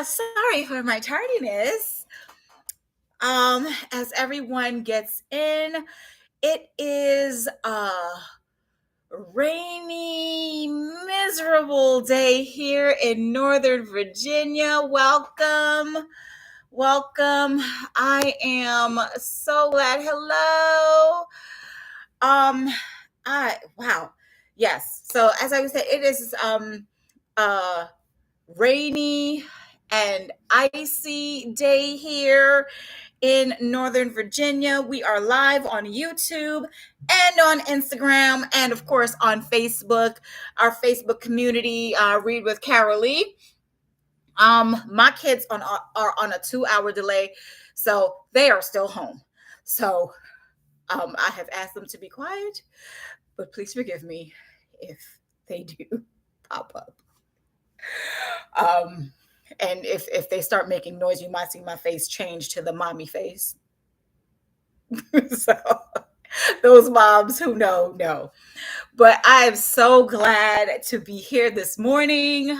Sorry for my tardiness. As everyone gets in, it is a rainy, miserable day here in Northern Virginia. Welcome, welcome. I am so glad. Hello. Um, I wow. Yes. So as I was saying, it is uh rainy and icy day here in Northern Virginia. We are live on YouTube and on Instagram, and of course on Facebook, our Facebook community, Read with Carylee. My kids are on a 2 hour delay, so they are still home. So I have asked them to be quiet, but please forgive me if they do pop up. Um, and if they start making noise, you might see my face change to the mommy face. So those moms who know. But I am so glad to be here this morning.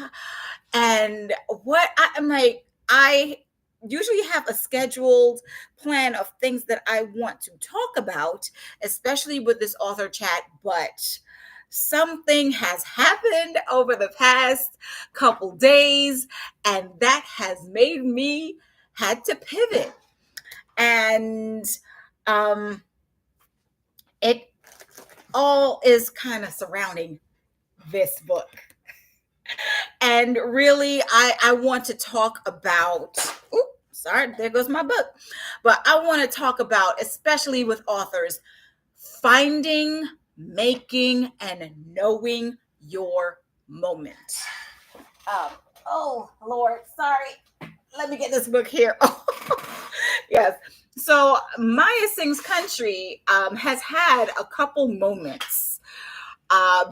And I'm like, I usually have a scheduled plan of things that I want to talk about, especially with this author chat, but something has happened over the past couple days, and that has made me had to pivot. And um it all is kind of surrounding this book. And really, I want to talk about, sorry, there goes my book. But I want to talk about, especially with authors, finding, making, and knowing your moment. Oh, Lord, sorry. Let me get this book here. Yes. So Maya Singh's Country has had a couple moments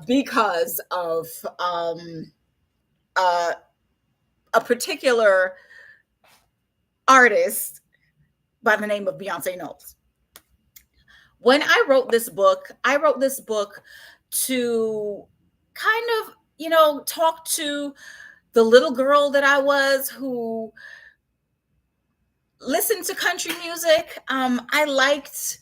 because of uh, a particular artist by the name of Beyonce Knowles. When I wrote this book to kind of, talk to the little girl that I was who listened to country music. I liked,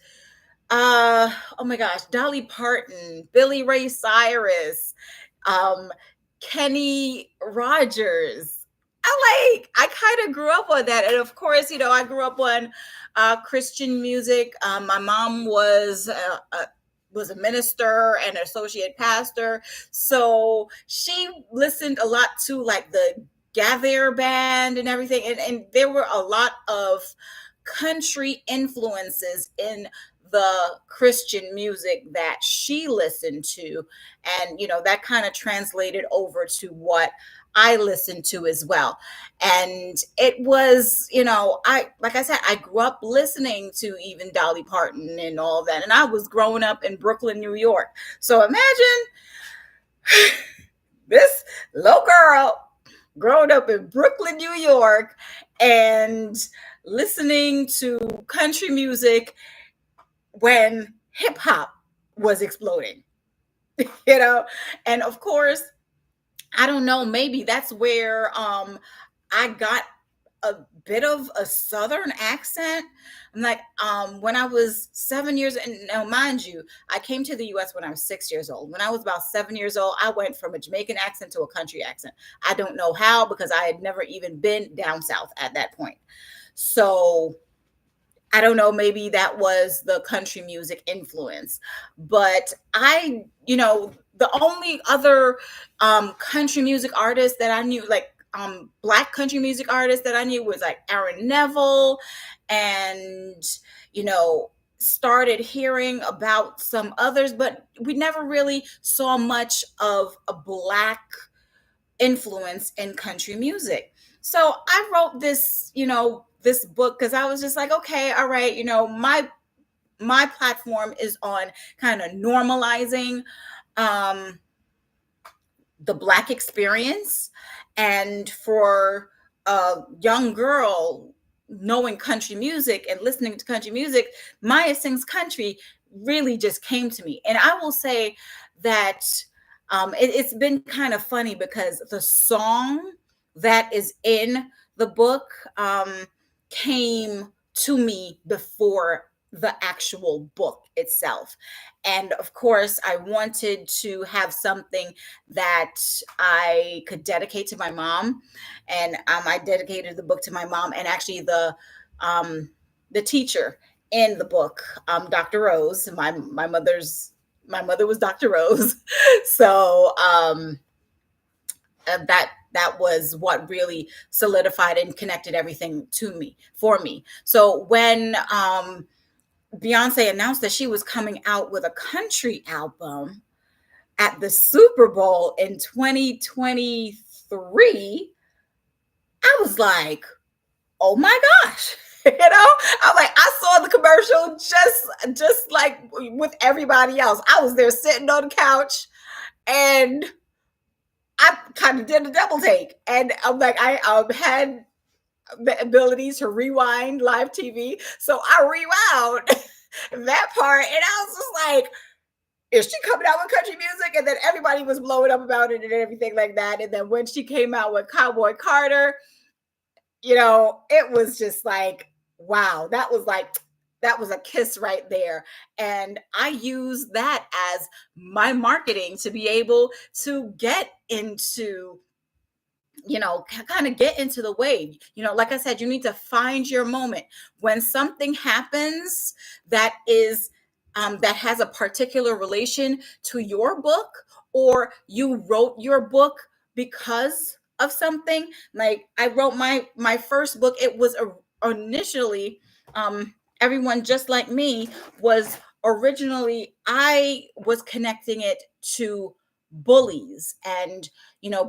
oh my gosh, Dolly Parton, Billy Ray Cyrus, um, Kenny Rogers. I kind of grew up on that. And of course, I grew up on Christian music. My mom was a minister and an associate pastor. So she listened a lot to like the Gather Band and everything. And there were a lot of country influences in the Christian music that she listened to. And, that kind of translated over to what I listened to as well. And it was, like I said, I grew up listening to even Dolly Parton and all that. And I was growing up in Brooklyn, New York. So imagine this little girl growing up in Brooklyn, New York, and listening to country music when hip hop was exploding, and of course, I don't know, maybe that's where I got a bit of a southern accent. I'm like, when I was 7 years, and now mind you, I came to the US when I was 6 years old. When I was about 7 years old, I went from a Jamaican accent to a country accent. I don't know how, because I had never even been down south at that point. So I don't know, maybe that was the country music influence. But the only other country music artist that I knew, like Black country music artist that I knew, was like Aaron Neville, and, started hearing about some others, but we never really saw much of a Black influence in country music. So I wrote this book because I was just like, okay, all right, my platform is on kind of normalizing um, the Black experience, and for a young girl knowing country music and listening to country music, Maya Singh's Country really just came to me. And I will say that it's been kind of funny because the song that is in the book came to me before the actual book itself. And of course, I wanted to have something that I could dedicate to my mom. And I dedicated the book to my mom, and actually um, the teacher in the book, Dr. Rose. My mother was Dr. Rose, so that was what really solidified and connected everything to me for me. So when Beyonce announced that she was coming out with a country album at the Super Bowl in 2023, I was like, oh my gosh. I'm like, I saw the commercial just like with everybody else. I was there sitting on the couch, and I kind of did a double take. And I'm like, I had the abilities to rewind live TV. So I rewound that part, and I was just like, is she coming out with country music? And then everybody was blowing up about it and everything like that. And then when she came out with Cowboy Carter, it was just like, wow, that was a kiss right there. And I use that as my marketing to be able to get into, kind of get into the wave. Like I said, you need to find your moment. When something happens that is that has a particular relation to your book, or you wrote your book because of something. Like, I wrote my first book. It was initially, Everyone Just Like Me was originally, I was connecting it to bullies, and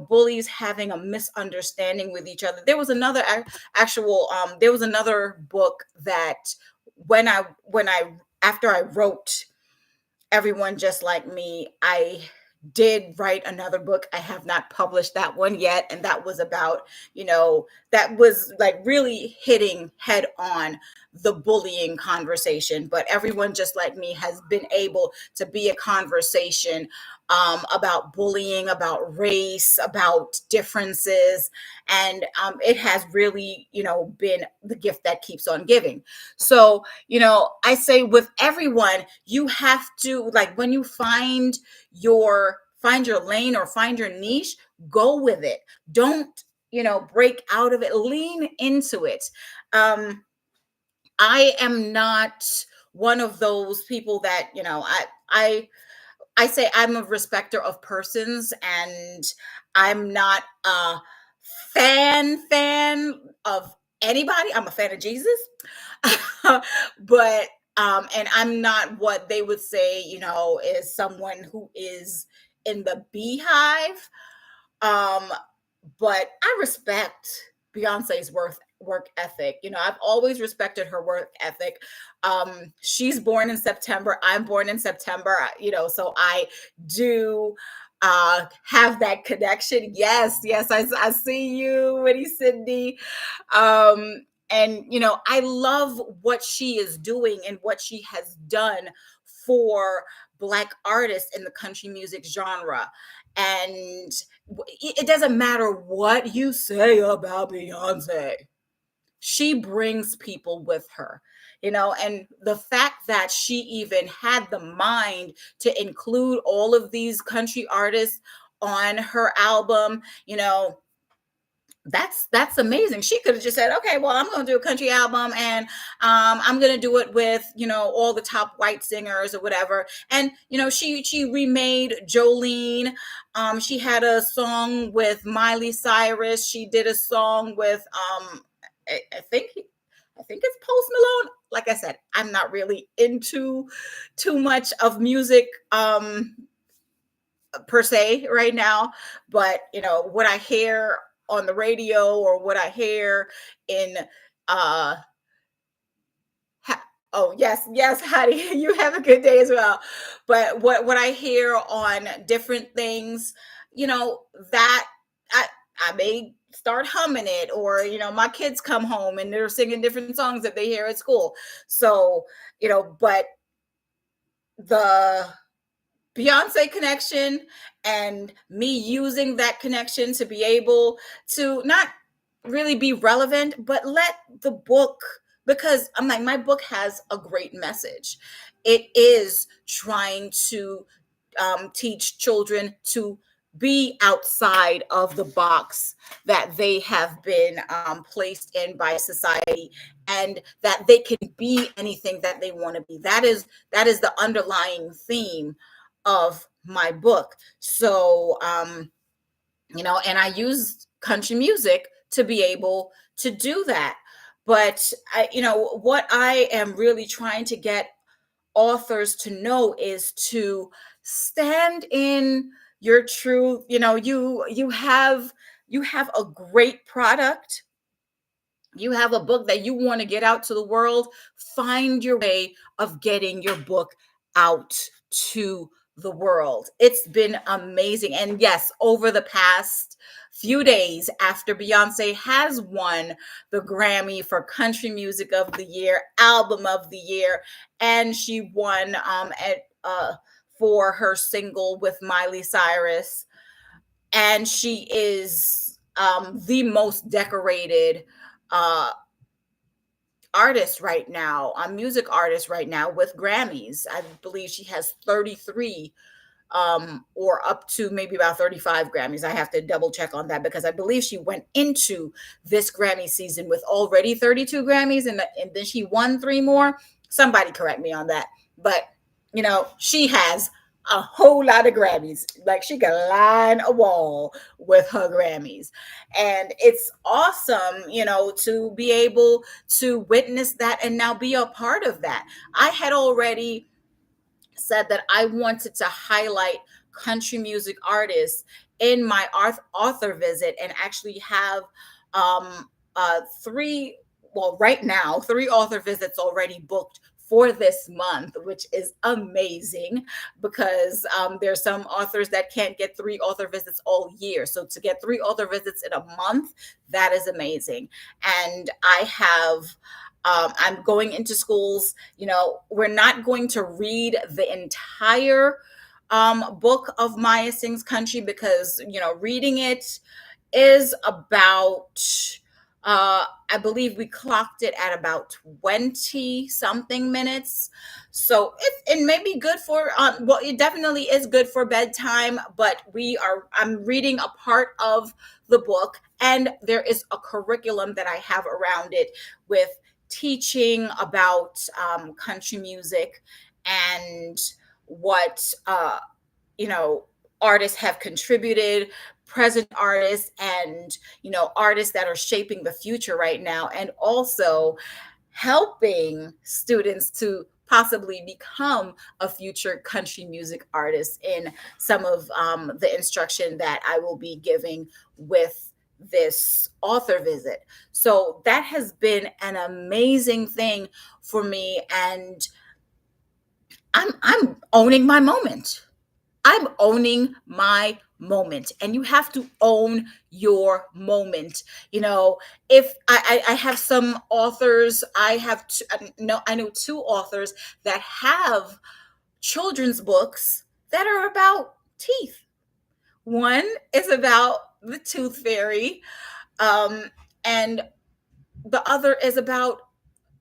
bullies having a misunderstanding with each other. There was another actual there was another book that when I after I wrote Everyone Just Like Me, I did write another book. I have not published that one yet, and that was about, that was like really hitting head on the bullying conversation. But Everyone Just Like Me has been able to be a conversation about bullying, about race, about differences, and it has really, been the gift that keeps on giving. So, I say with everyone, you have to, like, when you find your lane or find your niche, go with it. Don't, break out of it, lean into it. I am not one of those people that, I say I'm a respecter of persons, and I'm not a fan of anybody. I'm a fan of Jesus. But and I'm not what they would say, is someone who is in the beehive. Um, but I respect Beyonce's work ethic. I've always respected her work ethic. She's born in September. I'm born in September. So I do have that connection. Yes, I see you, Winnie Sydney. And I love what she is doing and what she has done for Black artists in the country music genre. And it doesn't matter what you say about Beyonce, she brings people with her, and the fact that she even had the mind to include all of these country artists on her album, that's amazing. She could have just said, okay, well, I'm going to do a country album, and I'm going to do it with, all the top white singers or whatever. And she remade Jolene. She had a song with Miley Cyrus. She did a song with I think it's Post Malone. Like I said, I'm not really into too much of music per se right now, but what I hear on the radio or what I hear in uh oh, yes, honey, you have a good day as well. But what I hear on different things, that I I may start humming it, or my kids come home and they're singing different songs that they hear at school. So, but the Beyonce connection, and me using that connection to be able to not really be relevant, but let the book, because I'm like, my book has a great message. It is trying to teach children to be outside of the box that they have been placed in by society, and that they can be anything that they want to be. That is the underlying theme of my book. So and I used country music to be able to do that. But what I am really trying to get authors to know is to stand in your truth. You have a great product, you have a book that you want to get out to the world. Find your way of getting your book out to the world. It's been amazing. And yes, over the past few days after Beyonce has won the Grammy for Country Music of the Year, Album of the Year, and she won for her single with Miley Cyrus, and she is the most decorated uh, artist right now, a music artist right now with Grammys. I believe she has 33 or up to maybe about 35 Grammys. I have to double check on that because I believe she went into this Grammy season with already 32 Grammys, and then she won three more. Somebody correct me on that. But, she has a whole lot of Grammys. Like, she can line a wall with her Grammys. And it's awesome, to be able to witness that and now be a part of that. I had already said that I wanted to highlight country music artists in my author visit, and actually have three, well, right now, three author visits already booked for this month, which is amazing because there's some authors that can't get three author visits all year. So to get three author visits in a month, that is amazing. And I'm going into schools. We're not going to read the entire book of Maya Sings Country because, reading it is about, I believe we clocked it at about 20 something minutes. So it may be good for, well, it definitely is good for bedtime, but I'm reading a part of the book, and there is a curriculum that I have around it with teaching about country music and what artists have contributed, present artists, and artists that are shaping the future right now, and also helping students to possibly become a future country music artist in some of the instruction that I will be giving with this author visit. So that has been an amazing thing for me, and I'm owning my moment. I'm owning my moment, and you have to own your moment. If I have some authors, I know two authors that have children's books that are about teeth. One is about the tooth fairy, um, and the other is about,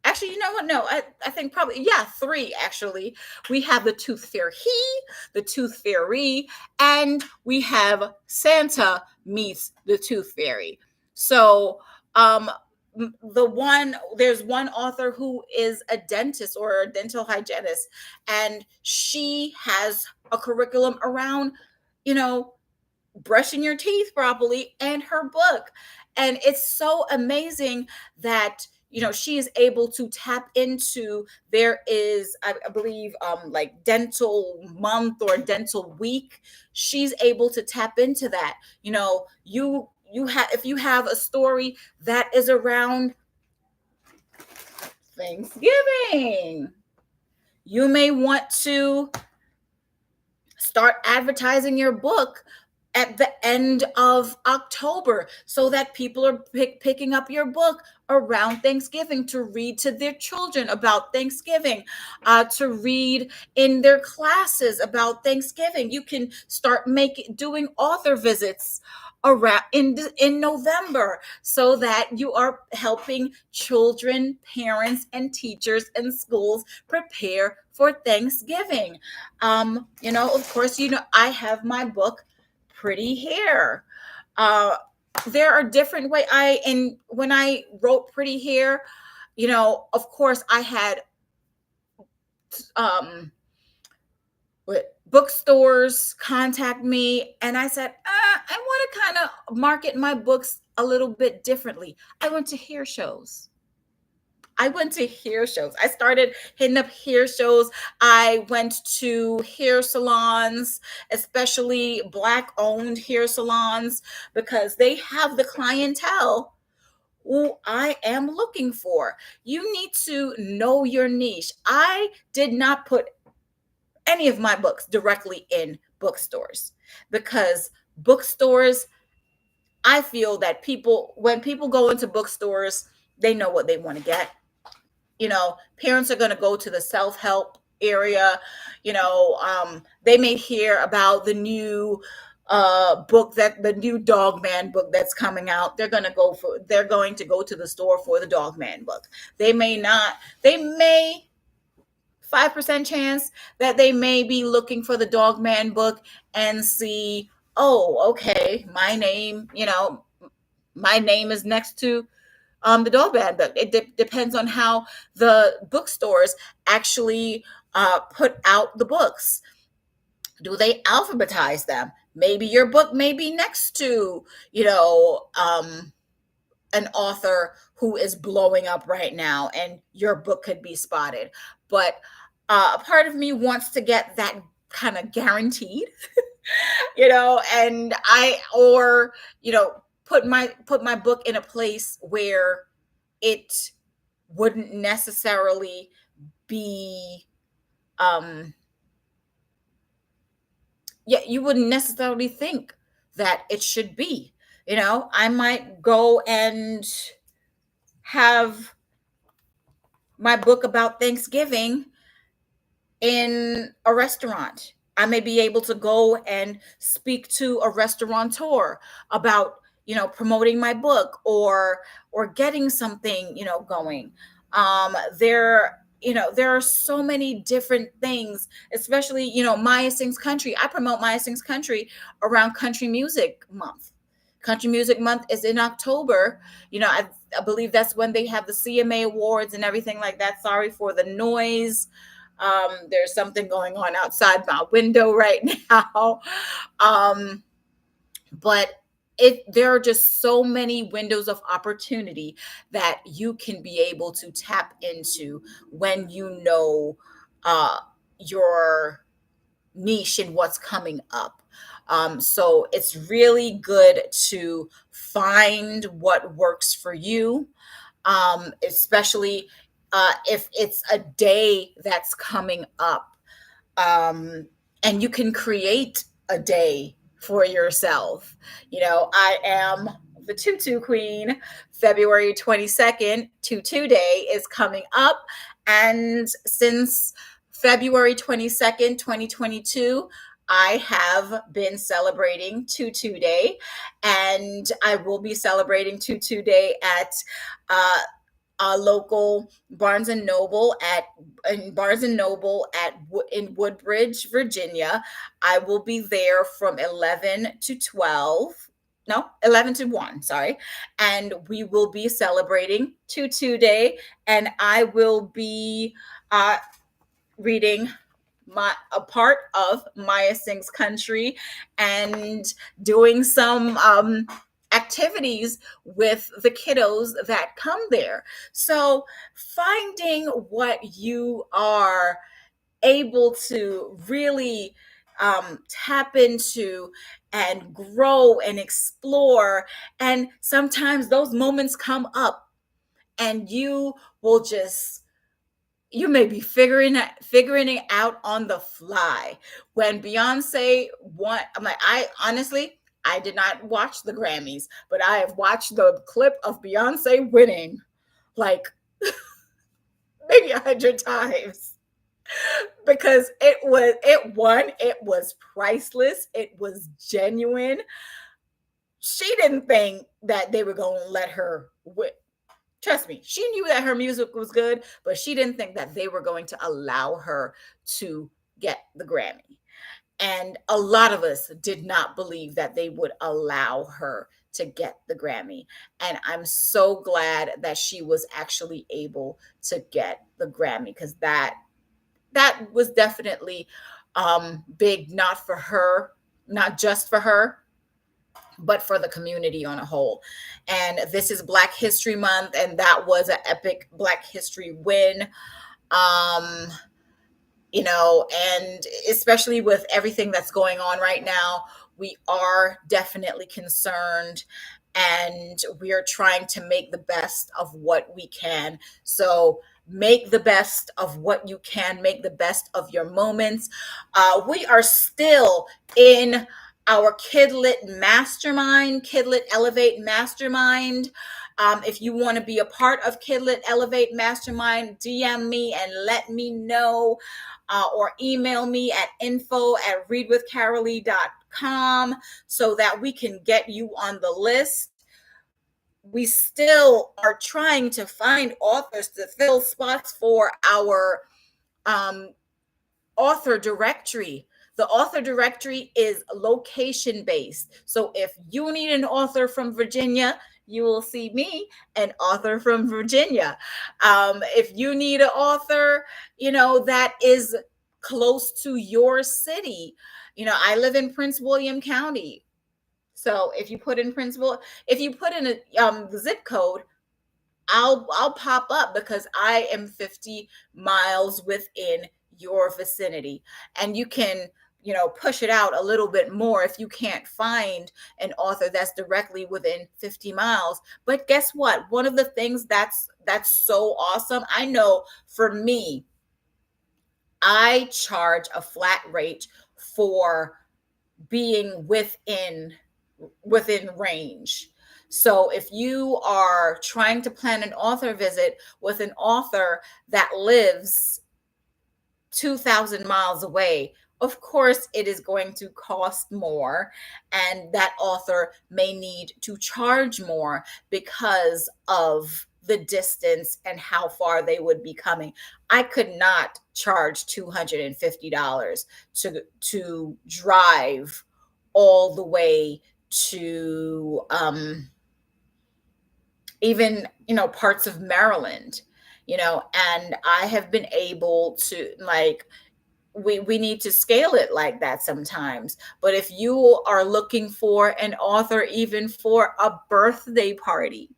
actually, you know what? No, I think probably, yeah, three actually. We have the tooth fairy, the tooth fairy, and we have Santa meets the tooth fairy. So, there's one author who is a dentist or a dental hygienist, and she has a curriculum around, you know, brushing your teeth properly, and her book. And it's so amazing that she is able to tap into, there is, I believe, like dental month or dental week. She's able to tap into that. If you have a story that is around Thanksgiving, you may want to start advertising your book at the end of October so that people are picking up your book around Thanksgiving to read to their children about Thanksgiving, to read in their classes about Thanksgiving. You can start doing author visits around in November, so that you are helping children, parents, and teachers and schools prepare for Thanksgiving. Of course, I have my book, Pretty Hair. Uh, there are different way I and when I wrote Pretty Hair, of course, I had um bookstores contact me, and I said, I want to kind of market my books a little bit differently. I went to hair shows. I started hitting up hair shows. I went to hair salons, especially Black owned hair salons, because they have the clientele who I am looking for. You need to know your niche. I did not put any of my books directly in bookstores, because bookstores, I feel that when people go into bookstores, they know what they want to get. Parents are going to go to the self-help area. They may hear about the new book, that the new Dog Man book that's coming out. They're going to go to the store for the Dog Man book. They may not, they may 5% chance that they may be looking for the Dog Man book and see, oh, okay, my name is next to the Dog Man book. It depends on how the bookstores actually put out the books. Do they alphabetize them? Maybe your book may be next to, an author who is blowing up right now, and your book could be spotted. But a part of me wants to get that kind of guaranteed, and put my book in a place where it wouldn't necessarily be yeah, you wouldn't necessarily think that it should be. I might go and have my book about Thanksgiving in a restaurant. I may be able to go and speak to a restaurateur about, promoting my book, or getting something, going. There are so many different things, especially, Maya Sings Country. I promote Maya Sings Country around Country Music Month. Country Music Month is in October. I believe that's when they have the CMA Awards and everything like that. Sorry for the noise. There's something going on outside my window right now. But there are just so many windows of opportunity that you can be able to tap into when you know your niche and what's coming up. So it's really good to find what works for you, especially if it's a day that's coming up, and you can create a day for yourself. I am the Tutu Queen. February 22nd, Tutu Day is coming up. And since February 22nd, 2022, I have been celebrating Tutu Day, and I will be celebrating Tutu Day at a local Barnes and Noble in Woodbridge, Virginia. I will be there from 11 to 12. No, 11 to 1, sorry. And we will be celebrating Tutu Day, and I will be reading a part of Maya Sings Country and doing some activities with the kiddos that come there. So finding what you are able to really tap into and grow and explore. And sometimes those moments come up, and you may be figuring it out on the fly. When Beyonce won, I'm like, I did not watch the Grammys, but I have watched the clip of Beyonce winning like maybe 100 times, because it was priceless. It was genuine. She didn't think that they were going to let her win. Trust me, she knew that her music was good, but she didn't think that they were going to allow her to get the Grammy. And a lot of us did not believe that they would allow her to get the Grammy. And I'm so glad that she was actually able to get the Grammy, because that was definitely big, not for her, not just for her, but for the community on a whole. And this is Black History Month, and that was an epic Black History win. Um, and especially with everything that's going on right now, we are definitely concerned, and we are trying to make the best of what we can. So make the best of what you can, make the best of your moments. We are still in our Kidlit Mastermind, Kidlit Elevate Mastermind. If you want to be a part of Kidlit Elevate Mastermind, DM me and let me know, or email me at info@readwithcarylee.com so that we can get you on the list. We still are trying to find authors to fill spots for our author directory. The author directory is location based. So if you need an author from Virginia, you will see me, an author from Virginia. If you need an author, that is close to your city, I live in Prince William County. So if you put in if you put in the zip code, I'll pop up, because I am 50 miles within your vicinity. And you can, push it out a little bit more if you can't find an author that's directly within 50 miles. But guess what? One of the things that's so awesome, I know for me, I charge a flat rate for being within range. So if you are trying to plan an author visit with an author that lives 2,000 miles away, of course it is going to cost more, and that author may need to charge more because of the distance and how far they would be coming. I could not charge $250 to drive all the way to even parts of Maryland, and I have been able to, like, we need to scale it like that sometimes. But if you are looking for an author, even for a birthday party,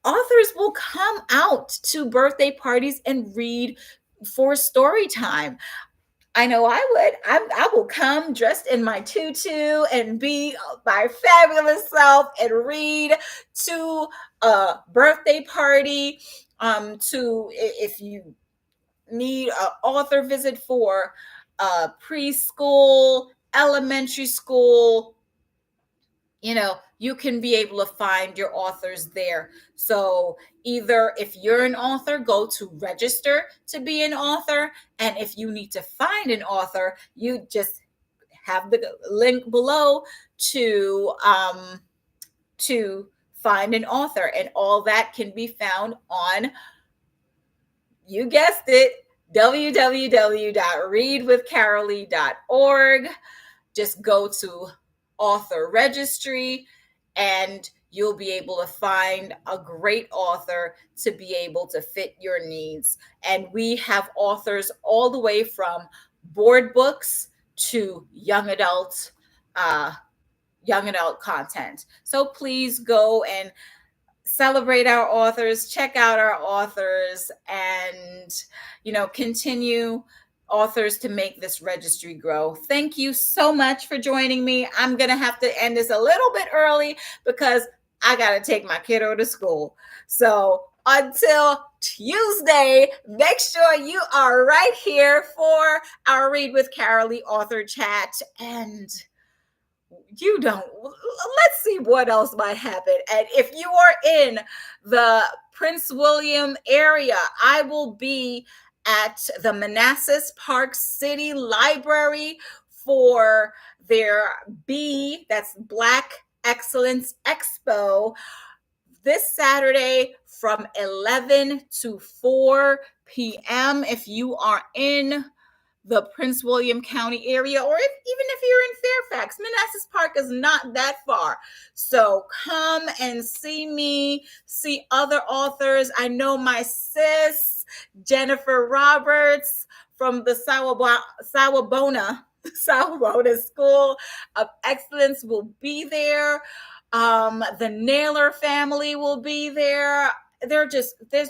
authors will come out to birthday parties and read for story time. I know I would. I will come dressed in my tutu and be my fabulous self and read to a birthday party. If you need an author visit for preschool, elementary school, you can be able to find your authors there. So either if you're an author, go to register to be an author. And if you need to find an author, you just have the link below to find an author. And all that can be found on, you guessed it, www.readwithcarylee.org. Just go to author registry, and you'll be able to find a great author to be able to fit your needs. And we have authors all the way from board books to young adult content. So please go and celebrate our authors, check out our authors, and continue authors to make this registry grow. Thank you so much for joining me. I'm gonna have to end this a little bit early because I gotta take my kiddo to school. So until Tuesday, make sure you are right here for our Read with Carylee author chat. And let's see what else might happen. And if you are in the Prince William area, I will be at the Manassas Park City Library for their that's Black Excellence Expo this Saturday from 11 to 4 p.m. If you are in the Prince William County area, or even if you're in Fairfax, Manassas Park is not that far. So come and see me, see other authors. I know my sis, Jennifer Roberts from the Sawabona School of Excellence will be there. The Naylor family will be there. There's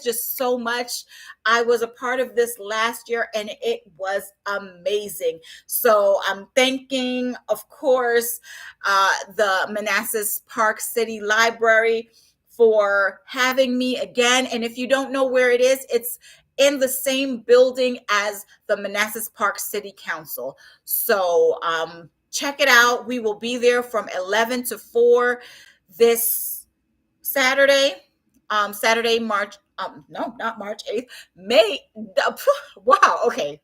just so much. I was a part of this last year and it was amazing. So I'm thanking, of course, the Manassas Park City Library for having me again. And if you don't know where it is, it's in the same building as the Manassas Park City Council. So check it out. We will be there from 11 to 4 this Saturday. Saturday, March, no, not March 8th, May, wow, okay,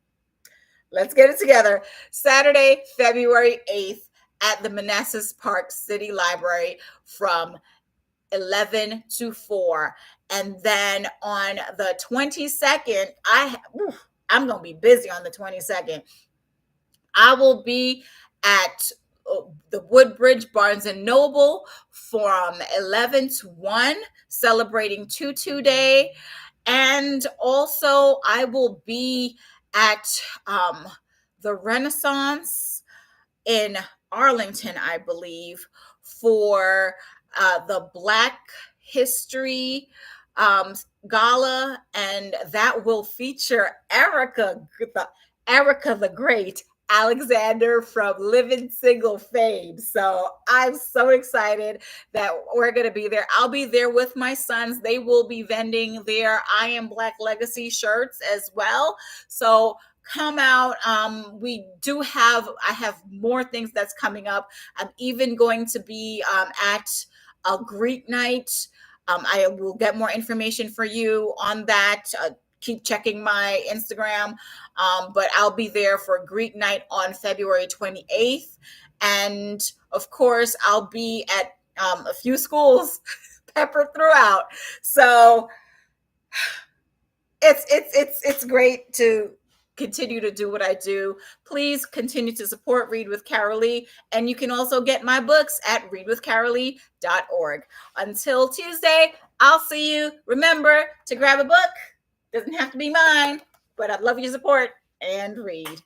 let's get it together. Saturday, February 8th at the Manassas Park City Library from 11 to 4. And then on the 22nd, I'm going to be busy on the 22nd. I will be at the Woodbridge Barnes and Noble from 11 to 1, celebrating Tutu Day. And also, I will be at the Renaissance in Arlington, I believe, for the Black History Gala, and that will feature Erica the Great, Alexander from Living Single fame. So I'm so excited that we're going to be there. I'll be there with my sons. They will be vending their I Am Black Legacy shirts as well. So come out. I have more things that's coming up. I'm even going to be at a Greek night. I will get more information for you on that. Keep checking my Instagram. But I'll be there for Greek night on February 28th. And of course, I'll be at a few schools peppered throughout. So it's great to continue to do what I do. Please continue to support Read with Carylee, and you can also get my books at readwithcarylee.org. Until Tuesday, I'll see you. Remember to grab a book. Doesn't have to be mine, but I'd love your support and read.